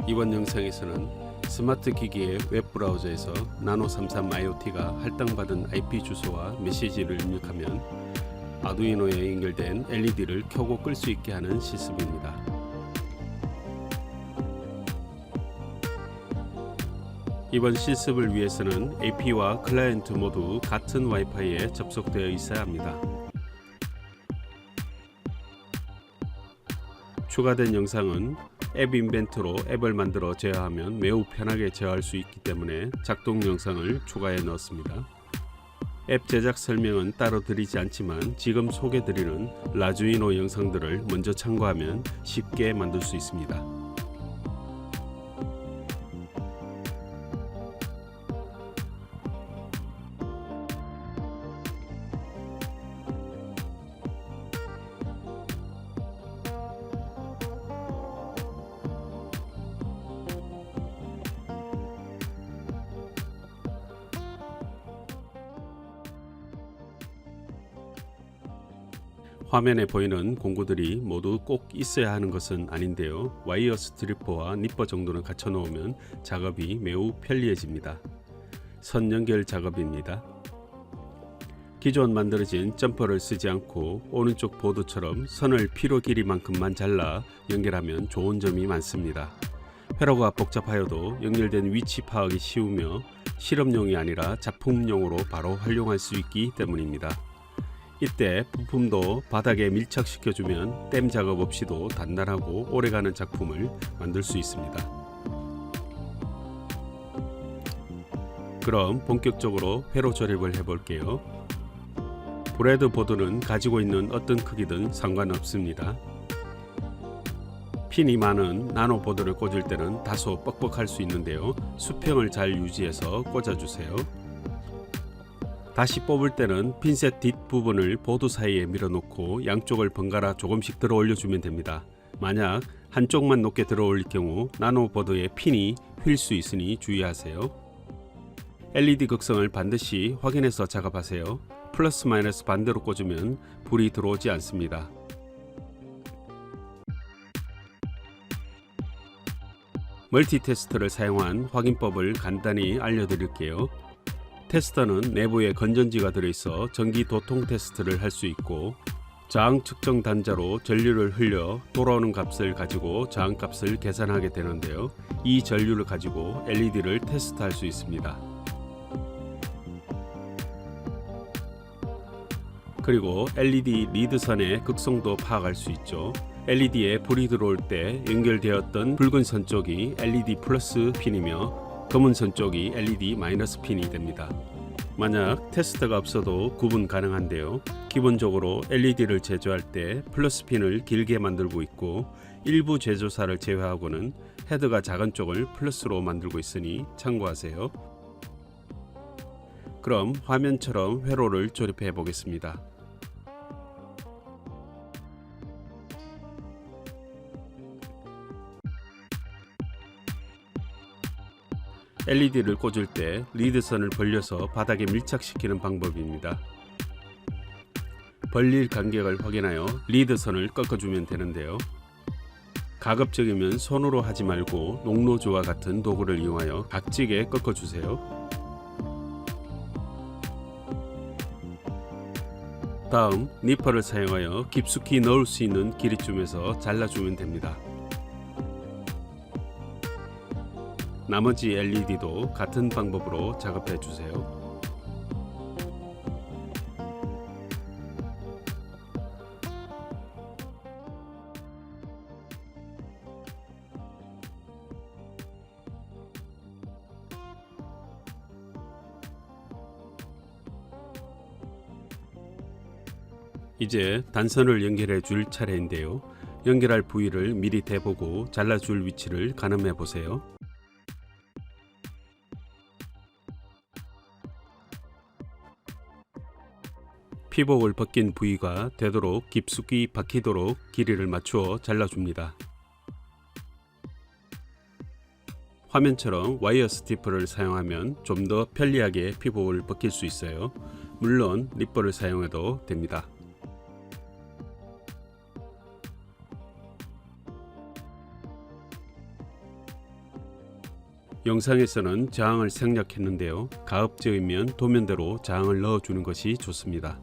이번 영상에서는 스마트 기기의 웹브라우저에서 나노33 IoT가 할당받은 IP 주소와 메시지를 입력하면 아두이노에 연결된 LED를 켜고 끌 수 있게 하는 실습입니다. 이번 실습을 위해서는 AP와 클라이언트 모두 같은 와이파이에 접속되어 있어야 합니다. 추가된 영상은 앱 인벤트로 앱을 만들어 제어하면 매우 편하게 제어할 수 있기 때문에 작동 영상을 추가해 넣었습니다. 앱 제작 설명은 따로 드리지 않지만 지금 소개드리는 라주이노 영상들을 먼저 참고하면 쉽게 만들 수 있습니다. 화면에 보이는 공구들이 모두 꼭 있어야 하는 것은 아닌데요. 와이어 스트리퍼와 니퍼 정도는 갖춰 놓으면 작업이 매우 편리해집니다. 선 연결 작업입니다. 기존 만들어진 점퍼를 쓰지 않고 오른쪽 보드처럼 선을 필요 길이만큼만 잘라 연결하면 좋은 점이 많습니다. 회로가 복잡하여도 연결된 위치 파악이 쉬우며 실험용이 아니라 작품용으로 바로 활용할 수 있기 때문입니다. 이때 부품도 바닥에 밀착시켜주면 땜 작업 없이도 단단하고 오래가는 작품을 만들 수 있습니다. 그럼 본격적으로 회로 조립을 해볼게요. 브레드보드는 가지고 있는 어떤 크기든 상관없습니다. 핀이 많은 나노보드를 꽂을 때는 다소 뻑뻑할 수 있는데요. 수평을 잘 유지해서 꽂아주세요. 다시 뽑을 때는 핀셋 뒷부분을 보드 사이에 밀어놓고 양쪽을 번갈아 조금씩 들어 올려주면 됩니다. 만약 한쪽만 높게 들어 올릴 경우 나노보드의 핀이 휠 수 있으니 주의하세요. LED 극성을 반드시 확인해서 작업하세요. 플러스 마이너스 반대로 꽂으면 불이 들어오지 않습니다. 멀티 테스터를 사용한 확인법을 간단히 알려드릴게요. 테스터는 내부에 건전지가 들어있어 전기 도통 테스트를 할 수 있고 저항 측정 단자로 전류를 흘려 돌아오는 값을 가지고 저항 값을 계산하게 되는데요. 이 전류를 가지고 LED를 테스트할 수 있습니다. 그리고 LED 리드선의 극성도 파악할 수 있죠. LED에 불이 들어올 때 연결되었던 붉은 선 쪽이 LED 플러스 핀이며 검은 선 쪽이 LED 마이너스 핀이 됩니다. 만약 테스터가 없어도 구분 가능한데요. 기본적으로 LED를 제조할 때 플러스 핀을 길게 만들고 있고 일부 제조사를 제외하고는 헤드가 작은 쪽을 플러스로 만들고 있으니 참고하세요. 그럼 화면처럼 회로를 조립해 보겠습니다. LED를 꽂을 때 리드선을 벌려서 바닥에 밀착시키는 방법입니다. 벌릴 간격을 확인하여 리드선을 꺾어주면 되는데요. 가급적이면 손으로 하지 말고 녹로즈와 같은 도구를 이용하여 각지게 꺾어주세요. 다음 니퍼를 사용하여 깊숙이 넣을 수 있는 길이쯤에서 잘라주면 됩니다. 나머지 LED도 같은 방법으로 작업해 주세요. 이제 단선을 연결해 줄 차례인데요. 연결할 부위를 미리 대보고 잘라줄 위치를 가늠해 보세요. 피복을 벗긴 부위가 되도록 깊숙이 박히도록 길이를 맞추어 잘라줍니다. 화면처럼 와이어 스티퍼를 사용하면 좀 더 편리하게 피복을 벗길 수 있어요. 물론 니퍼를 사용해도 됩니다. 영상에서는 저항을 생략했는데요. 가급적이면 도면대로 저항을 넣어주는 것이 좋습니다.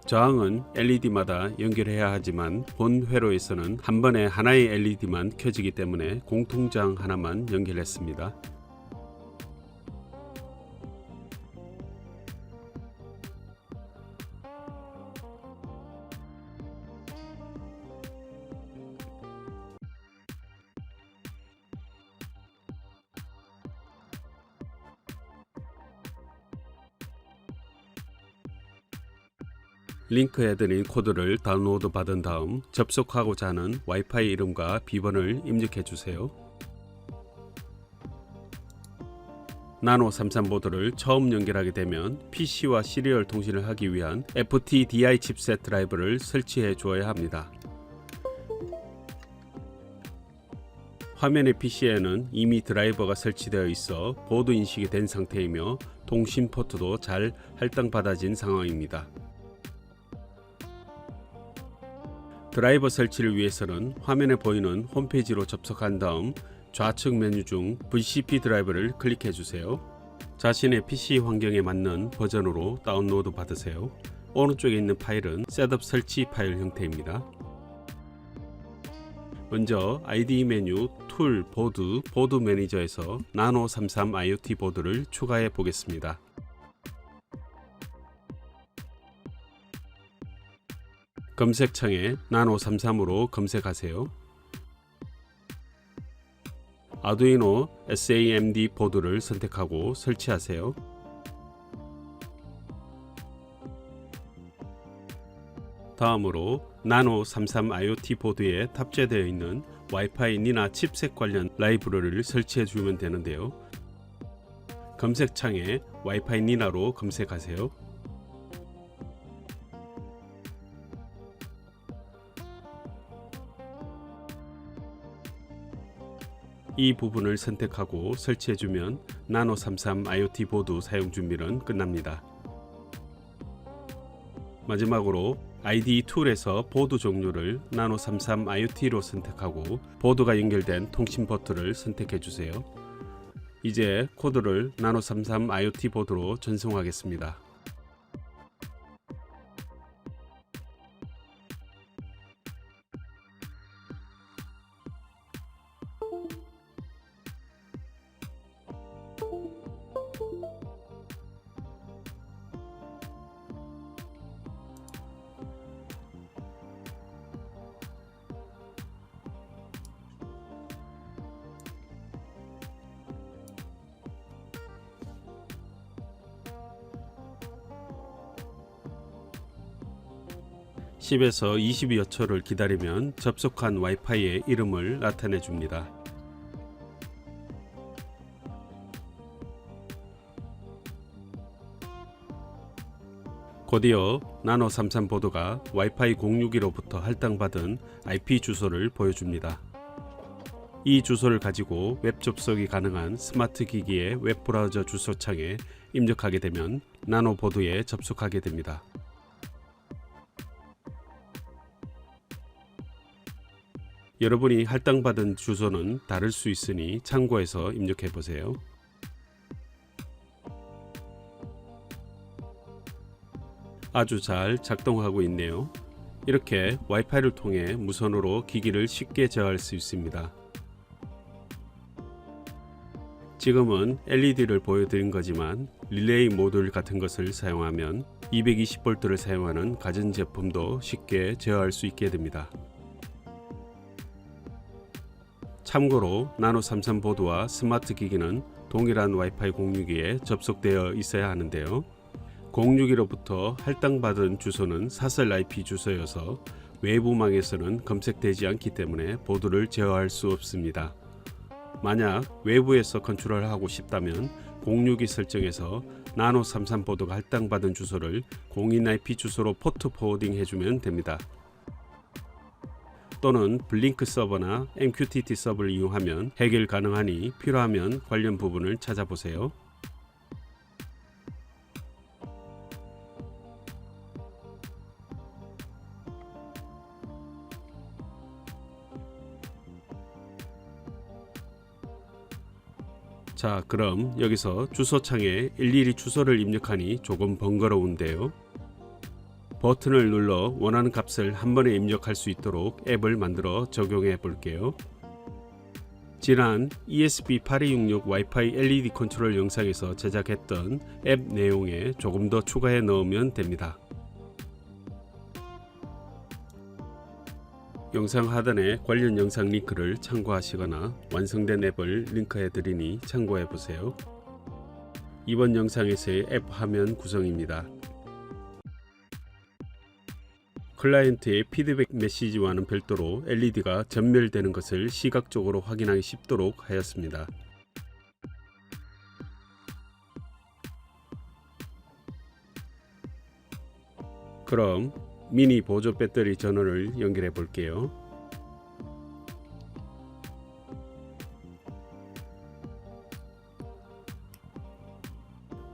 저항은 LED마다 연결해야 하지만 본 회로에서는 한 번에 하나의 LED만 켜지기 때문에 공통저항 하나만 연결했습니다. 링크해드린 코드를 다운로드 받은 다음 접속하고자 하는 와이파이 이름과 비번을 입력해 주세요. 나노 33 보드를 처음 연결하게 되면 PC와 시리얼 통신을 하기 위한 FTDI 칩셋 드라이버를 설치해 주어야 합니다. 화면의 PC에는 이미 드라이버가 설치되어 있어 보드 인식이 된 상태이며 통신 포트도 잘 할당받아진 상황입니다. 드라이버 설치를 위해서는 화면에 보이는 홈페이지로 접속한 다음 좌측 메뉴 중 VCP 드라이버를 클릭해 주세요. 자신의 PC 환경에 맞는 버전으로 다운로드 받으세요. 오른쪽에 있는 파일은 셋업 설치 파일 형태입니다. 먼저 IDE 메뉴 툴 보드 매니저에서 나노 33 IoT 보드를 추가해 보겠습니다. 검색창에 나노 33으로 검색하세요. 아두이노 SAMD 보드를 선택하고 설치하세요. 다음으로 나노 33 IoT 보드에 탑재되어 있는 와이파이 니나 칩셋 관련 라이브러리를 설치해 주면 되는데요. 검색창에 와이파이 니나로 검색하세요. 이 부분을 선택하고 설치해주면 나노 33 IoT 보드 사용 준비는 끝납니다. 마지막으로 IDE 툴에서 보드 종류를 나노 33 IoT로 선택하고 보드가 연결된 통신 포트를 선택해 주세요. 이제 코드를 나노 33 IoT 보드로 전송하겠습니다. (10에서 20여 초를) 기다리면 접속한 와이파이의 이름을 나타내 줍니다. 곧이어 나노 33 보드가 와이파이 062로부터 할당받은 IP 주소를 보여줍니다. 이 주소를 가지고 웹 접속이 가능한 스마트 기기의 웹브라우저 주소창에 입력하게 되면 나노 보드에 접속하게 됩니다. 여러분이 할당받은 주소는 다를 수 있으니 참고해서 입력해 보세요. 아주 잘 작동하고 있네요. 이렇게 와이파이를 통해 무선으로 기기를 쉽게 제어할 수 있습니다. 지금은 LED를 보여드린 거지만 릴레이 모듈 같은 것을 사용하면 220V를 사용하는 가전제품도 쉽게 제어할 수 있게 됩니다. 참고로 나노 33 보드와 스마트 기기는 동일한 와이파이 062에 접속되어 있어야 하는데요. 062로부터 할당받은 주소는 사설 IP 주소여서 외부망에서는 검색되지 않기 때문에 보드를 제어할 수 없습니다. 만약 외부에서 컨트롤 하고 싶다면 062 설정에서 나노 33 보드가 할당받은 주소를 공인 IP 주소로 포트 포워딩 해주면 됩니다. 또는 블링크 서버나 MQTT 서버를 이용하면 해결 가능하니 필요하면 관련 부분을 찾아보세요. 자, 그럼 여기서 주소창에 일일이 주소를 입력하니 조금 번거로운데요. 버튼을 눌러 원하는 값을 한 번에 입력할 수 있도록 앱을 만들어 적용해 볼게요. 지난 ESP8266 와이파이 LED 컨트롤 영상에서 제작했던 앱 내용에 조금 더 추가해 넣으면 됩니다. 영상 하단에 관련 영상 링크를 참고하시거나 완성된 앱을 링크해 드리니 참고해 보세요. 이번 영상에서의 앱 화면 구성입니다. 클라이언트의 피드백 메시지와는 별도로 LED가 전멸되는 것을 시각적으로 확인하기 쉽도록 하였습니다. 그럼 미니 보조 배터리 전원을 연결해 볼게요.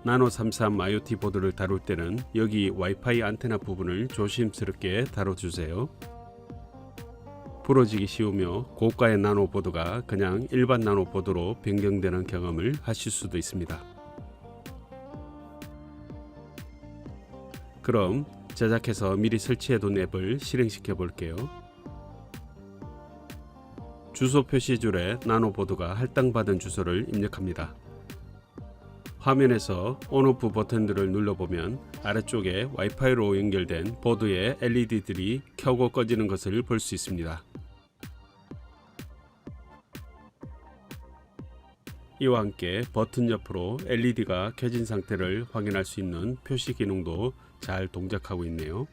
나노 33 IoT 보드를 다룰 때는 여기 와이파이 안테나 부분을 조심스럽게 다뤄주세요. 부러지기 쉬우며 고가의 나노 보드가 그냥 일반 나노 보드로 변경되는 경험을 하실 수도 있습니다. 그럼 제작해서 미리 설치해둔 앱을 실행시켜 볼게요. 주소 표시줄에 나노 보드가 할당받은 주소를 입력합니다. 화면에서 온오프 버튼들을 눌러보면 아래쪽에 와이파이로 연결된 보드의 LED들이 켜고 꺼지는 것을 볼 수 있습니다. 이와 함께 버튼 옆으로 LED가 켜진 상태를 확인할 수 있는 표시 기능도 잘 동작하고 있네요.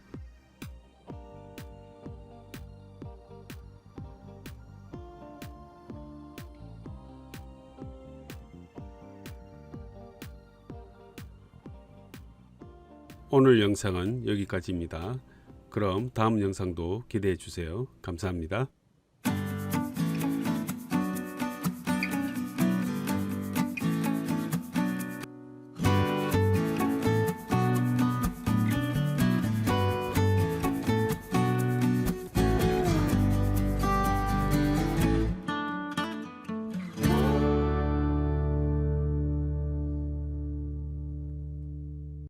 오늘 영상은 여기까지입니다. 그럼 다음 영상도 기대해 주세요. 감사합니다.